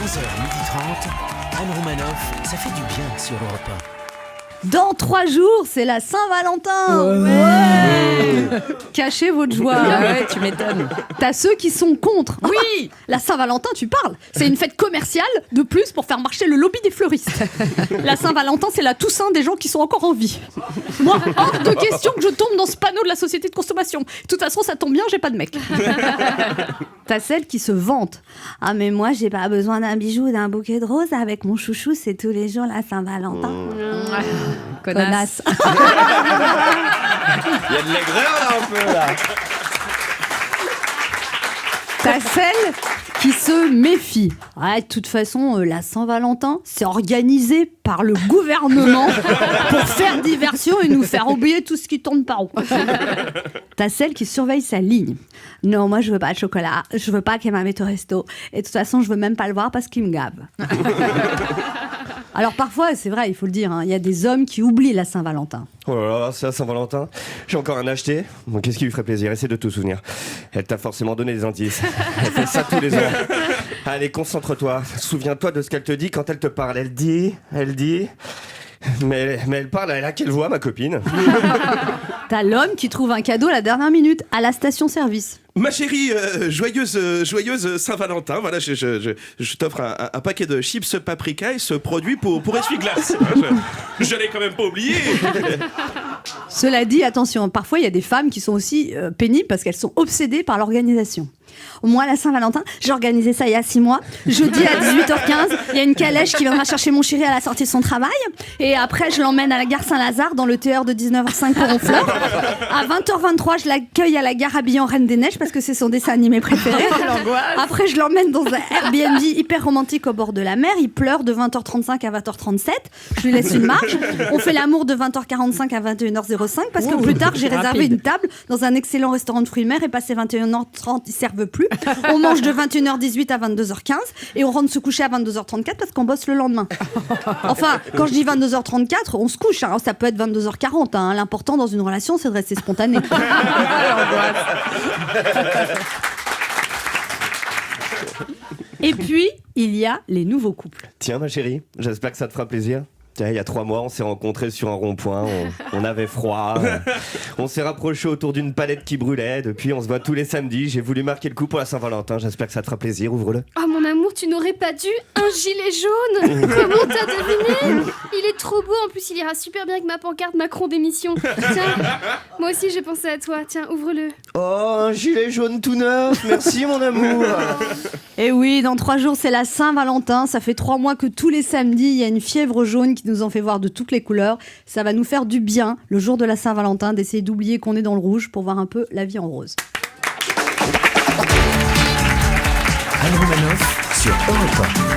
11h30, Anne Romanoff, ça fait du bien sur Europe 1. Dans 3 jours, c'est la Saint-Valentin. Ouais. Cachez votre joie. Ah ouais, tu m'étonnes. T'as ceux qui sont contre. Oui. La Saint-Valentin, tu parles. C'est une fête commerciale de plus pour faire marcher le lobby des fleuristes. La Saint-Valentin, c'est la Toussaint des gens qui sont encore en vie. Moi, hors de question que je tombe dans ce panneau de la société de consommation. De toute façon, ça tombe bien, j'ai pas de mec. T'as celle qui se vante. Ah, mais moi, j'ai pas besoin d'un bijou ou d'un bouquet de roses. Avec mon chouchou, c'est tous les jours la Saint-Valentin. Connasse. Il y a de l'aigreur là un peu là. T'as celle qui se méfie. Ouais, de toute façon, la Saint-Valentin, c'est organisé par le gouvernement pour faire diversion et nous faire oublier tout ce qui tourne par où. T'as celle qui surveille sa ligne. Non, moi, je veux pas de chocolat. Je veux pas qu'elle m'invite au resto. Et de toute façon, je veux même pas le voir parce qu'il me gave. Alors parfois, c'est vrai, il faut le dire, il y a des hommes qui oublient la Saint-Valentin. Oh là là, c'est la Saint-Valentin. J'ai encore un acheté. Bon, qu'est-ce qui lui ferait plaisir? Essaie de te souvenir. Elle t'a forcément donné des indices. Elle fait ça tous les ans. Allez, concentre-toi. Souviens-toi de ce qu'elle te dit quand elle te parle. Elle dit. Mais elle parle, elle a quelle voix, ma copine? T'as l'homme qui trouve un cadeau à la dernière minute à la station-service. Ma chérie, joyeuse Saint-Valentin. Voilà, je t'offre un paquet de chips paprika et ce produit pour essuie-glace. Je l'ai quand même pas oublié. Cela dit, attention, parfois il y a des femmes qui sont aussi pénibles parce qu'elles sont obsédées par l'organisation. Moi, la Saint-Valentin, j'ai organisé ça il y a 6 mois. Jeudi à 18h15, il y a une calèche qui viendra chercher mon chéri à la sortie de son travail. Et après, je l'emmène à la gare Saint-Lazare dans le TER de 19h05 pour Honfleur. À 20h23, je l'accueille à la gare habillée en Reine des Neiges parce que c'est son dessin animé préféré. Après, je l'emmène dans un Airbnb hyper romantique au bord de la mer. Il pleure de 20h35 à 20h37. Je lui laisse une marge. On fait l'amour de 20h45 à 21h05 parce que plus tard, j'ai réservé une table dans un excellent restaurant de fruits de mer et passé 21h30, ils servent plus. On mange de 21h18 à 22h15 et on rentre se coucher à 22h34 parce qu'on bosse le lendemain. Enfin, quand je dis 22h34, on se couche, ça peut être 22h40. L'important dans une relation, c'est de rester spontané. Et puis, il y a les nouveaux couples. Tiens, ma chérie, j'espère que ça te fera plaisir. Il y a 3 mois, on s'est rencontrés sur un rond-point, on avait froid, on s'est rapprochés autour d'une palette qui brûlait, depuis on se voit tous les samedis, j'ai voulu marquer le coup pour la Saint-Valentin, j'espère que ça te fera plaisir, ouvre-le. Oh mon amour, tu n'aurais pas dû un gilet jaune. Comment t'as deviné? Il est trop beau, en plus il ira super bien avec ma pancarte Macron démission. Tiens, moi aussi j'ai pensé à toi, tiens, ouvre-le. Oh, un gilet jaune tout neuf, merci mon amour. Et oui, dans 3 jours, c'est la Saint-Valentin. Ça fait 3 mois que tous les samedis, il y a une fièvre jaune qui nous en fait voir de toutes les couleurs. Ça va nous faire du bien, le jour de la Saint-Valentin, d'essayer d'oublier qu'on est dans le rouge pour voir un peu la vie en rose. Anne Romanoff sur Europe 1.